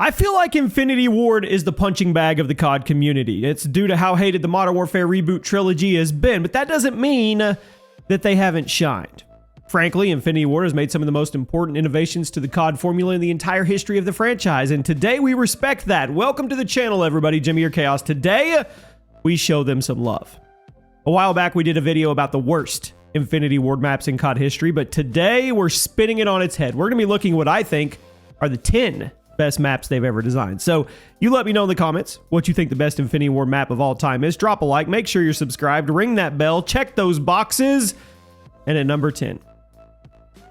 I feel like Infinity Ward is the punching bag of the COD community. It's due to how hated the Modern Warfare reboot trilogy has been, but that doesn't mean that they haven't shined. Frankly, Infinity Ward has made some of the most important innovations to the COD formula in the entire history of the franchise, and today we respect that. Welcome to the channel, everybody. Jimmy or Chaos. Today, we show them some love. A while back, we did a video about the worst Infinity Ward maps in COD history, but today we're spinning it on its head. We're going to be looking at what I think are the 10 best maps they've ever designed. So you let me know in the comments what you think the best Infinity Ward map of all time is. Drop a like, make sure you're subscribed, ring that bell, check those boxes. And at number 10,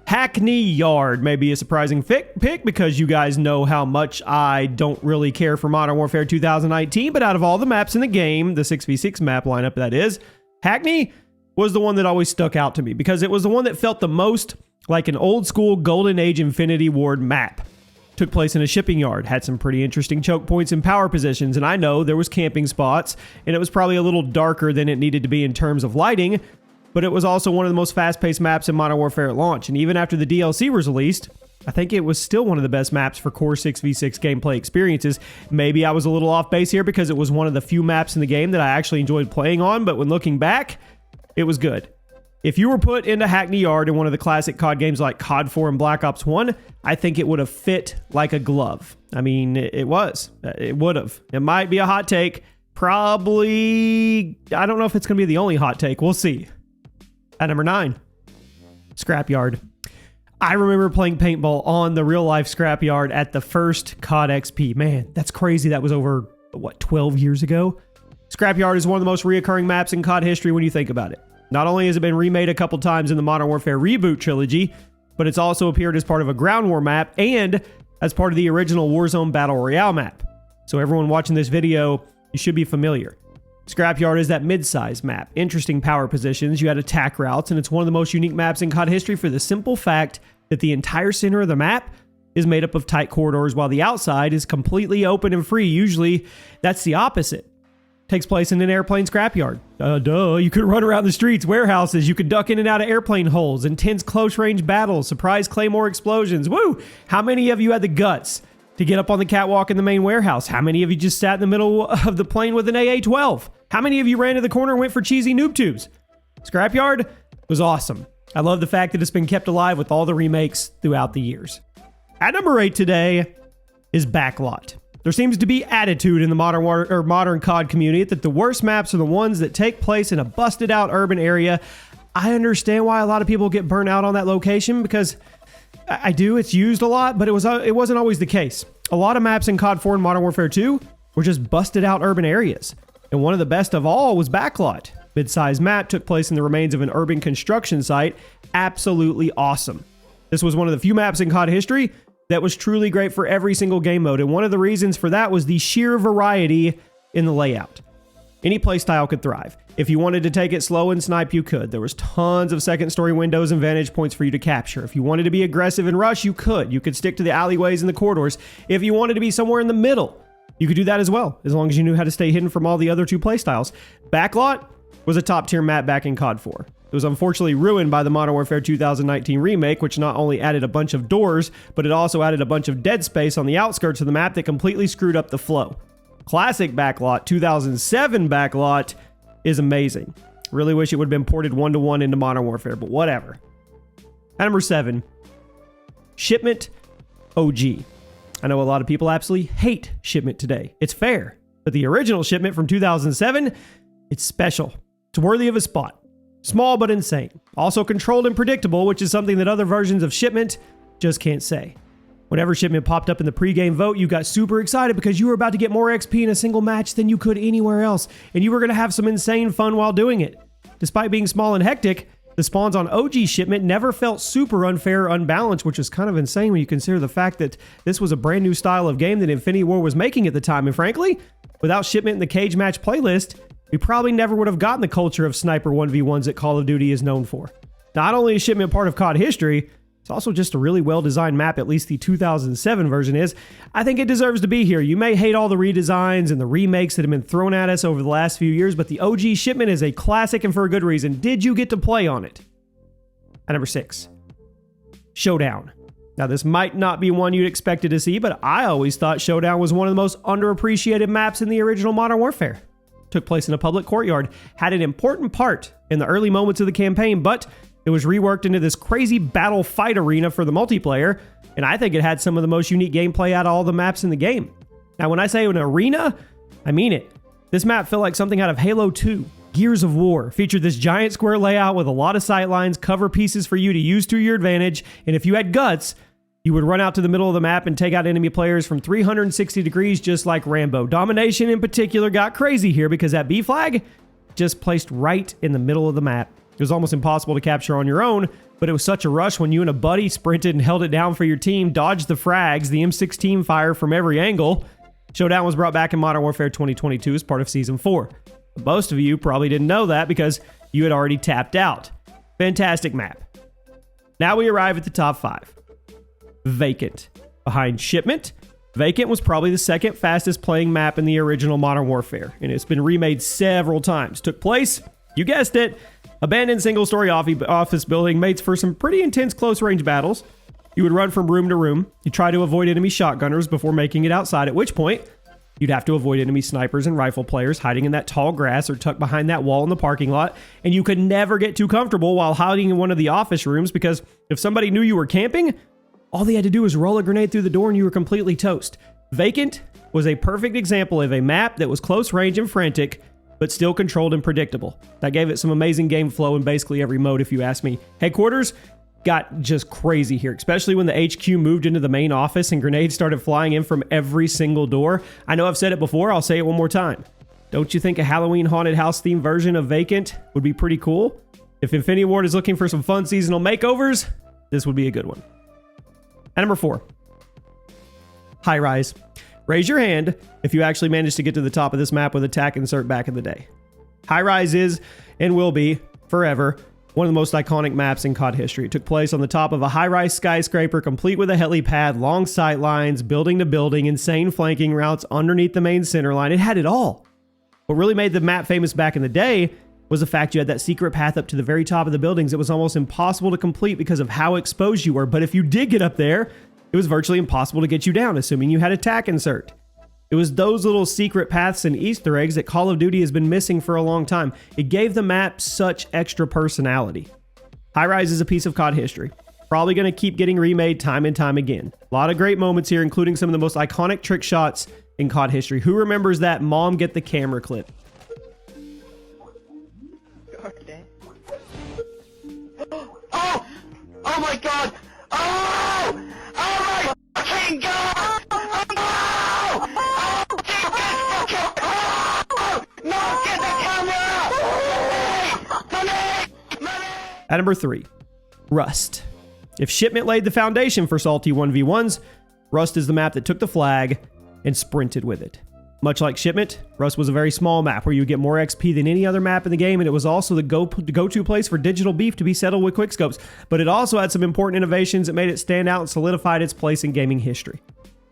Hackney Yard may be a surprising pick because you guys know how much I don't really care for Modern Warfare 2019, but out of all the maps in the game, the 6v6 map lineup that is, Hackney was the one that always stuck out to me because it was the one that felt the most like an old school Golden Age Infinity Ward map. Took place in a shipping yard, had some pretty interesting choke points and power positions, and I know there was camping spots, and it was probably a little darker than it needed to be in terms of lighting, but it was also one of the most fast-paced maps in Modern Warfare at launch, and even after the DLC was released, I think it was still one of the best maps for core 6v6 gameplay experiences. Maybe I was a little off base here because it was one of the few maps in the game that I actually enjoyed playing on, but when looking back, it was good. If you were put into Hackney Yard in one of the classic COD games like COD 4 and Black Ops 1, I think it would have fit like a glove. I mean, it would have. It might be a hot take. Probably, I don't know if it's going to be the only hot take. We'll see. At number 9, Scrapyard. I remember playing paintball on the real life Scrapyard at the first COD XP. Man, that's crazy. That was over, what, 12 years ago? Scrapyard is one of the most reoccurring maps in COD history when you think about it. Not only has it been remade a couple times in the Modern Warfare reboot trilogy, but it's also appeared as part of a ground war map and as part of the original Warzone Battle Royale map. So everyone watching this video, you should be familiar. Scrapyard is that mid-size map. Interesting power positions, you had attack routes, and it's one of the most unique maps in COD history for the simple fact that the entire center of the map is made up of tight corridors while the outside is completely open and free. Usually, that's the opposite. Takes place in an airplane scrapyard. You could run around the streets, warehouses, you could duck in and out of airplane holes, intense close-range battles, surprise claymore explosions. Woo! How many of you had the guts to get up on the catwalk in the main warehouse? How many of you just sat in the middle of the plane with an AA-12? How many of you ran to the corner and went for cheesy noob tubes? Scrapyard was awesome. I love the fact that it's been kept alive with all the remakes throughout the years. At number 8 today is Backlot. There seems to be attitude in the modern COD community that the worst maps are the ones that take place in a busted out urban area. I understand why a lot of people get burnt out on that location because I do, it's used a lot, but it wasn't always the case. A lot of maps in COD 4 and Modern Warfare 2 were just busted out urban areas. And one of the best of all was Backlot. Mid-sized map took place in the remains of an urban construction site. Absolutely awesome. This was one of the few maps in COD history that was truly great for every single game mode, and one of the reasons for that was the sheer variety in the layout. Any playstyle could thrive. If you wanted to take it slow and snipe, you could. There was tons of second story windows and vantage points for you to capture. If you wanted to be aggressive and rush, you could. You could stick to the alleyways and the corridors. If you wanted to be somewhere in the middle, you could do that as well, as long as you knew how to stay hidden from all the other two playstyles. Backlot was a top tier map back in COD 4. It was unfortunately ruined by the Modern Warfare 2019 remake, which not only added a bunch of doors, but it also added a bunch of dead space on the outskirts of the map that completely screwed up the flow. Classic Backlot, 2007 Backlot, is amazing. Really wish it would have been ported 1-to-1 into Modern Warfare, but whatever. At number 7, Shipment OG. I know a lot of people absolutely hate Shipment today. It's fair, but the original Shipment from 2007, it's special. It's worthy of a spot. Small but insane. Also controlled and predictable, which is something that other versions of Shipment just can't say. Whenever Shipment popped up in the pregame vote, you got super excited because you were about to get more XP in a single match than you could anywhere else, and you were going to have some insane fun while doing it. Despite being small and hectic, the spawns on OG Shipment never felt super unfair or unbalanced, which is kind of insane when you consider the fact that this was a brand new style of game that Infinity Ward was making at the time, and frankly, without Shipment in the cage match playlist, we probably never would have gotten the culture of sniper 1v1s that Call of Duty is known for. Not only is Shipment part of COD history, it's also just a really well-designed map, at least the 2007 version is. I think it deserves to be here. You may hate all the redesigns and the remakes that have been thrown at us over the last few years, but the OG Shipment is a classic and for a good reason. Did you get to play on it? At number 6, Showdown. Now, this might not be one you'd expected to see, but I always thought Showdown was one of the most underappreciated maps in the original Modern Warfare. Took place in a public courtyard, had an important part in the early moments of the campaign, but it was reworked into this crazy battle fight arena for the multiplayer, and I think it had some of the most unique gameplay out of all the maps in the game. Now, when I say an arena, I mean it. This map felt like something out of Halo 2. Gears of War featured this giant square layout with a lot of sight lines, cover pieces for you to use to your advantage, and if you had guts, you would run out to the middle of the map and take out enemy players from 360 degrees just like Rambo. Domination in particular got crazy here because that B flag just placed right in the middle of the map. It was almost impossible to capture on your own, but it was such a rush when you and a buddy sprinted and held it down for your team, dodged the frags, the M16 fire from every angle. Showdown was brought back in Modern Warfare 2022 as part of Season 4. Most of you probably didn't know that because you had already tapped out. Fantastic map. Now we arrive at the top 5. Vacant. Behind Shipment, Vacant was probably the second fastest playing map in the original Modern Warfare, and it's been remade several times. Took place, you guessed it, abandoned single-story office building, mates for some pretty intense close-range battles. You would run from room to room. You try to avoid enemy shotgunners before making it outside, at which point you'd have to avoid enemy snipers and rifle players hiding in that tall grass or tucked behind that wall in the parking lot, and you could never get too comfortable while hiding in one of the office rooms because if somebody knew you were camping, all they had to do was roll a grenade through the door and you were completely toast. Vacant was a perfect example of a map that was close range and frantic, but still controlled and predictable. That gave it some amazing game flow in basically every mode, if you ask me. Headquarters got just crazy here, especially when the HQ moved into the main office and grenades started flying in from every single door. I know I've said it before, I'll say it one more time. Don't you think a Halloween haunted house themed version of Vacant would be pretty cool? If Infinity Ward is looking for some fun seasonal makeovers, this would be a good one. And number 4, High Rise. Raise your hand if you actually managed to get to the top of this map with attack insert back in the day. High Rise is, and will be, forever, one of the most iconic maps in COD history. It took place on the top of a high-rise skyscraper, complete with a helipad, long sight lines, building to building, insane flanking routes underneath the main center line. It had it all. What really made the map famous back in the day was the fact you had that secret path up to the very top of the buildings. It was almost impossible to complete because of how exposed you were. But if you did get up there, it was virtually impossible to get you down, assuming you had attack insert. It was those little secret paths and Easter eggs that Call of Duty has been missing for a long time. It gave the map such extra personality. High Rise is a piece of COD history. Probably going to keep getting remade time and time again. A lot of great moments here, including some of the most iconic trick shots in COD history. Who remembers that Mom Get the Camera clip? Oh! Oh my god! Oh! Oh my fucking god! Oh! Oh! Get this fucking... Oh! No! Get the camera! Money! At number 3, Rust. If Shipment laid the foundation for salty 1v1s, Rust is the map that took the flag and sprinted with it. Much like Shipment, Rust was a very small map where you get more XP than any other map in the game, and it was also the go-to place for digital beef to be settled with quickscopes. But it also had some important innovations that made it stand out and solidified its place in gaming history.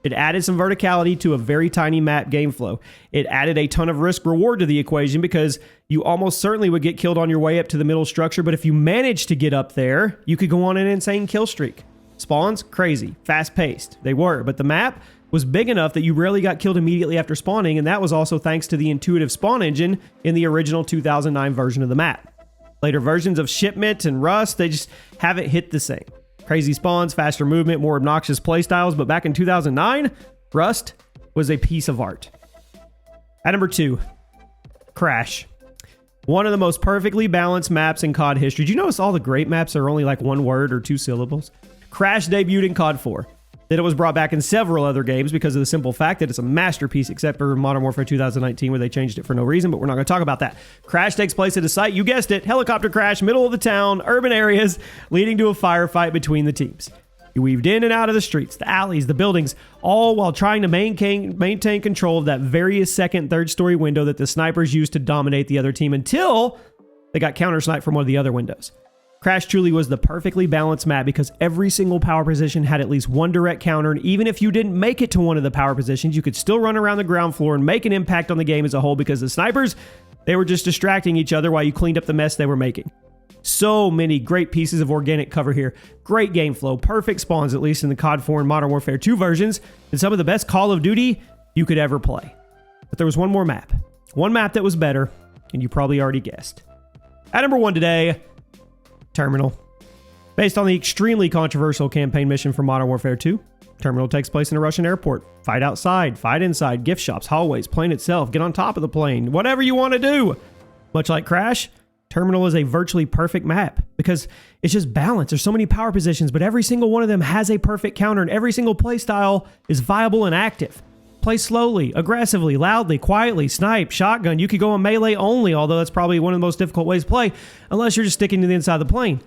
It added some verticality to a very tiny map game flow. It added a ton of risk-reward to the equation because you almost certainly would get killed on your way up to the middle structure, but if you managed to get up there, you could go on an insane kill streak. Spawns, crazy, fast-paced. They were, but the map was big enough that you rarely got killed immediately after spawning, and that was also thanks to the intuitive spawn engine in the original 2009 version of the map. Later versions of Shipment and Rust, they just haven't hit the same. Crazy spawns, faster movement, more obnoxious playstyles, but back in 2009, Rust was a piece of art. At number 2, Crash. One of the most perfectly balanced maps in COD history. Did you notice all the great maps are only like one word or 2 syllables? Crash debuted in COD 4. Then it was brought back in several other games because of the simple fact that it's a masterpiece, except for Modern Warfare 2019 where they changed it for no reason, but we're not going to talk about that. Crash takes place at a site, you guessed it, helicopter crash, middle of the town, urban areas, leading to a firefight between the teams. You weaved in and out of the streets, the alleys, the buildings, all while trying to maintain control of that various second, third story window that the snipers used to dominate the other team until they got counter-sniped from one of the other windows. Crash truly was the perfectly balanced map because every single power position had at least one direct counter, and even if you didn't make it to one of the power positions, you could still run around the ground floor and make an impact on the game as a whole because the snipers, they were just distracting each other while you cleaned up the mess they were making. So many great pieces of organic cover here. Great game flow, perfect spawns, at least in the COD 4 and Modern Warfare 2 versions, and some of the best Call of Duty you could ever play. But there was one more map. One map that was better, and you probably already guessed. At number 1 today, Terminal. Based on the extremely controversial campaign mission from Modern Warfare 2, Terminal takes place in a Russian airport. Fight outside, fight inside, gift shops, hallways, plane itself, get on top of the plane, whatever you want to do. Much like Crash, Terminal is a virtually perfect map because it's just balanced. There's so many power positions, but every single one of them has a perfect counter, and every single play style is viable and active. Play slowly, aggressively, loudly, quietly, snipe, shotgun. You could go on melee only, although that's probably one of the most difficult ways to play, unless you're just sticking to the inside of the plane.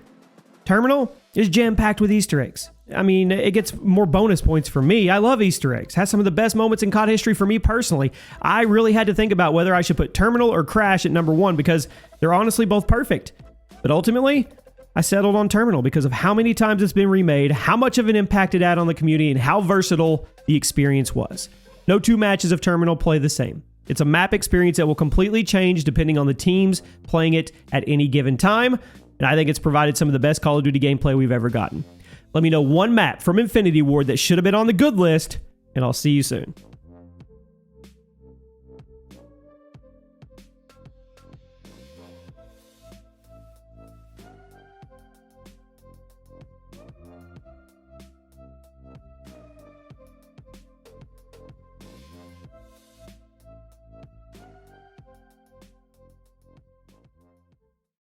Terminal is jam-packed with Easter eggs. I mean, it gets more bonus points for me. I love Easter eggs. Has some of the best moments in COD history for me personally. I really had to think about whether I should put Terminal or Crash at number 1 because they're honestly both perfect. But ultimately, I settled on Terminal because of how many times it's been remade, how much of an impact it had on the community, and how versatile the experience was. No two matches of Terminal play the same. It's a map experience that will completely change depending on the teams playing it at any given time, and I think it's provided some of the best Call of Duty gameplay we've ever gotten. Let me know one map from Infinity Ward that should have been on the good list, and I'll see you soon.